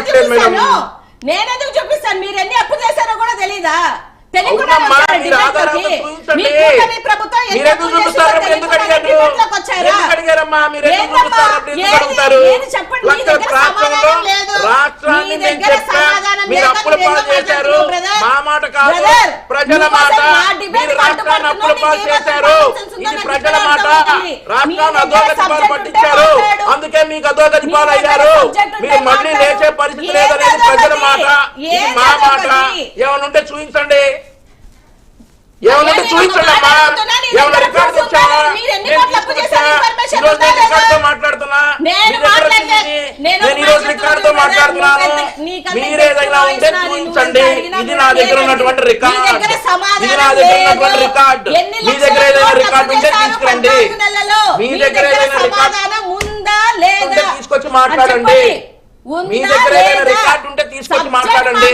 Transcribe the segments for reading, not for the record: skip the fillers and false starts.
చెప్పట్లేదు మేడం. నేనెందుకు చూపిస్తాను? మీరు ఎన్ని అప్పు చేశారో కూడా తెలీదా? రాష్ట్రాన్ని మేము చెప్పా, మీరు అప్పుల పాలు చేశారు. మా మాట కాదు, ప్రజల మాట. మీరు రాష్ట్రాన్ని అప్పుల పాలు చేశారు. ఇది ప్రజల మాట. రాష్ట్రాన్ని అధోగతి పాలు పట్టించారు. అందుకే మీకు అధోగతి పాలు అయ్యారు. మీరు మళ్ళీ లేచే పరిస్థితి లేదనేది ప్రజల మాట. ఇది మా మాట. ఏమైనా ఉంటే చూపించండి. ఏమన్నా చూపించండి అమ్మా. ఏమన్నా రికార్డు వచ్చావా? మాట్లాడుతున్నా. నేను ఈ రోజు రికార్డుతో మాట్లాడుతున్నాను. మీరేదైనా ఉంటే చూపించండి. ఇది నా దగ్గర ఉన్నటువంటి రికార్డ్. ఇది నా దగ్గర ఉన్నటువంటి రికార్డ్. మీ దగ్గర ఏదైనా రికార్డు ఉంటే తీసుకురండి. మీ దగ్గర ఏదైనా రికార్డు తీసుకొచ్చి మాట్లాడండి. మీ దగ్గర ఏదైనా రికార్డు ఉంటే తీసుకొచ్చి మాట్లాడండి.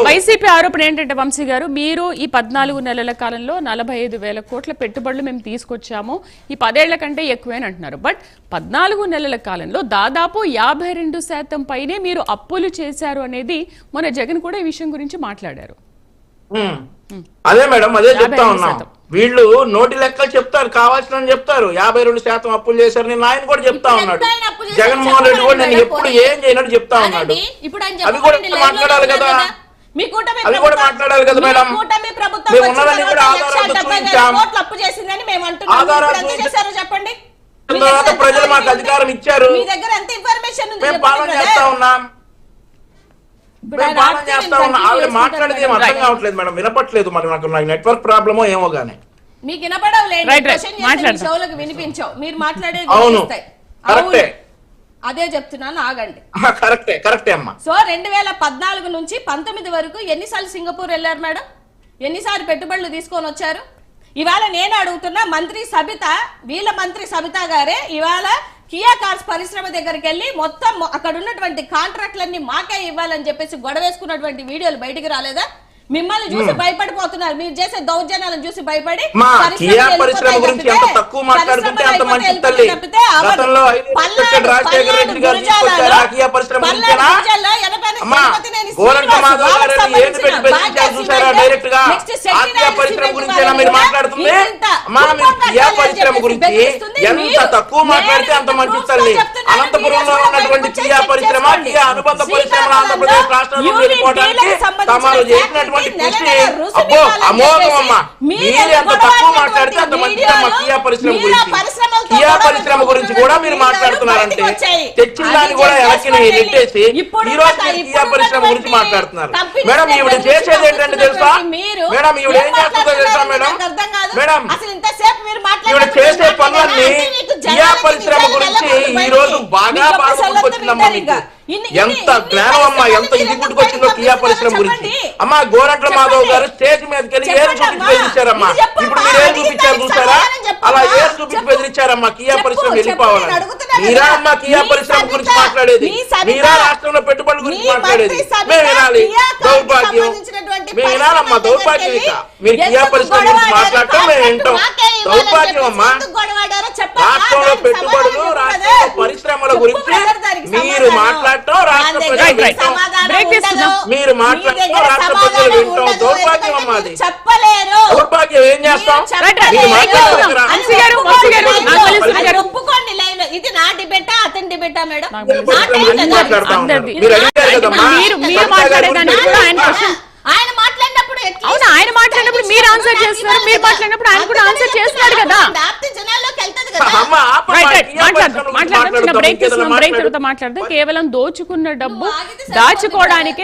వైసీపీ ఆరోపణ ఏంటంటే వంశీ గారు, మీరు ఈ 14 నెలల కాలంలో 45,000 కోట్ల పెట్టుబడులు మేము తీసుకొచ్చాము, ఈ 10 ఏళ్ల కంటే ఎక్కువేని అంటున్నారు. బట్ 14 నెలల కాలంలో దాదాపు 52% పైనే మీరు అప్పులు చేశారు అనేది మన జగన్ కూడా ఈ విషయం గురించి మాట్లాడారు. అదే మేడం, అదే చెప్తా ఉన్నాం. వీళ్ళు నోటి లెక్కలు చెప్తారు, కావాల్సిన చెప్తారు. 52% అప్పులు చేశారు. నేను ఆయన కూడా చెప్తా ఉన్నాడు. జగన్మోహన్ రెడ్డి కూడా నేను ఎప్పుడు ఏం చేయనట్టు చెప్తా ఉన్నాడు. అవి కూడా మాట్లాడాలి కదా. అవి కూడా మాట్లాడాలి కదా మేడం. మేము ఉన్నదని కూడా ఆధారాలు చూపించాం. ఆధారాలు చెప్పండి. తర్వాత ప్రజలు మాకు అధికారం ఇచ్చారు. మేము పాలన చేస్తా ఉన్నాం. ఆవిడ మాట్లాడేది ఏం అర్థం కావట్లేదు మేడం, వినపట్లేదు. మరి నాకు నెట్వర్క్ ప్రాబ్లమో ఏమో గానీ మీకు వినిపించవు. మీరు మాట్లాడేది అదే చెప్తున్నాను, ఆగండి. కరెక్టే అమ్మా. సో 2014 నుంచి 19 వరకు ఎన్నిసార్లు సింగపూర్ వెళ్ళారు మేడం? ఎన్నిసార్లు పెట్టుబడులు తీసుకొని వచ్చారు? ఇవాళ నేను అడుగుతున్నా, మంత్రి సబిత, వీళ్ళ మంత్రి సబిత గారే ఇవాళ కియా కార్స్ పరిశ్రమ దగ్గరికి వెళ్ళి మొత్తం అక్కడ ఉన్నటువంటి కాంట్రాక్ట్లన్నీ మాకే ఇవ్వాలని చెప్పేసి గొడవేసుకున్నటువంటి వీడియోలు బయటికి రాలేదా? మిమ్మల్ని చూసి భయపడిపోతున్నారు. మీరు చేసే దౌర్జన్యాలను చూసి భయపడి పరిశ్రమ గురించి ఎంత తక్కువ మాట్లాడుతుంటే అంత మంచి తల్లి. గతంలో రాజశేఖర రెడ్డి గారు తీసుకొచ్చారు ఆ కియా పరిశ్రమ గురించేనా? గోరంట్ల మాధవ్ గారు ఏంటి పెట్టి బెదిరించారు చూసారా డైరెక్ట్ గా? ఆ కియా పరిశ్రమ గురించేనా మీరు మాట్లాడుతుంది? అమ్మా, మీరు కియా పరిశ్రమ గురించి ఎంత తక్కువ మాట్లాడితే అంత మంచి తల్లి. అనంతపురంలో ఉన్నటువంటి కియా పరిశ్రమ, కియా అనుబంధ పరిశ్రమలు ఆంధ్రప్రదేశ్ రాష్ట్రంలో వెళ్ళిపోవడానికి తమరు చేసినటువంటి అబ్బో అమోఘం అమ్మా. మీరు ఎంత తక్కువ మాట్లాడితే అంత మంచిదమ్మా. కియా పరిశ్రమ గురించి, కియా పరిశ్రమ గురించి కూడా మీరు మాట్లాడుతున్నారంటే తెచ్చిన దాన్ని కూడా వెనక్కి నెట్టేసి ఈ రోజు కియా పరిశ్రమ గురించి మాట్లాడుతున్నారు. మేడం, ఈవిడ చేసేది ఏంటంటే తెలుసా మేడం? ఈవిడ ఏం చేస్తుందో తెలుసా మేడం? మేడం, ఈవిడ చేసే పనులన్నీ కియా పరిశ్రమ గురించి ఈ రోజు బాగా గుర్తుకొచ్చిందమ్మా. మీకు ఎంత జ్ఞానం అమ్మా, ఎంత ఇది గుర్తుకొచ్చిందో కియా పరిశ్రమ గురించి. అమ్మా, గోరంట్ల మాధవ్ గారు స్టేజ్ మీదకి వెళ్ళి ఏం చూపించి బెదిరించారమ్మా. ఇప్పుడు మీరు ఏం చూపించారు చూసారా? అలా ఏం చూపించి బెదిరించారమ్మా కియా పరిశ్రమ వెళ్ళిపోవాలని. మీరా అమ్మా కియా పరిశ్రమ గురించి మాట్లాడేది? మీరా రాష్ట్రంలో పెట్టుబడుల గురించి మాట్లాడేది? మేము వినాలి. దౌర్భాగ్యం. మేము వినాలమ్మా. దౌర్భాగ్యం. ఇక మీరు కియా పరిశ్రమ గురించి మాట్లాడటం మేము వింటాం. దౌర్భాగ్యం అమ్మా. రాష్ట్రంలో పెట్టుబడులు, రాష్ట్రంలో పరిశ్రమల గురించి మీరు మాట్లాడటం రాష్ట్ర ప్రజలు మీరు మాట్లాడటం రాష్ట్ర ప్రజలు వింటాం. దౌర్భాగ్యం అమ్మా. అది చెప్పలేరు. దౌర్భాగ్యం. ఏం చేస్తాం? ఒప్పుకోండి. ఇది నా డిబేటా అతని డిబేటా మేడం? ఆయన మాట్లాడినప్పుడు ఆయన మాట్లాడినప్పుడు మీరు ఆన్సర్ చేస్తున్నారు, మీరు మాట్లాడినప్పుడు ఆయన కూడా ఆన్సర్ చేస్తున్నాడు కదా. జనాల్లోకి వెళ్తుంది కదా. మాట్లాడదాం. బ్రేక్ తర్వాత మాట్లాడదాం. కేవలం దోచుకున్న డబ్బు దాచుకోవడానికే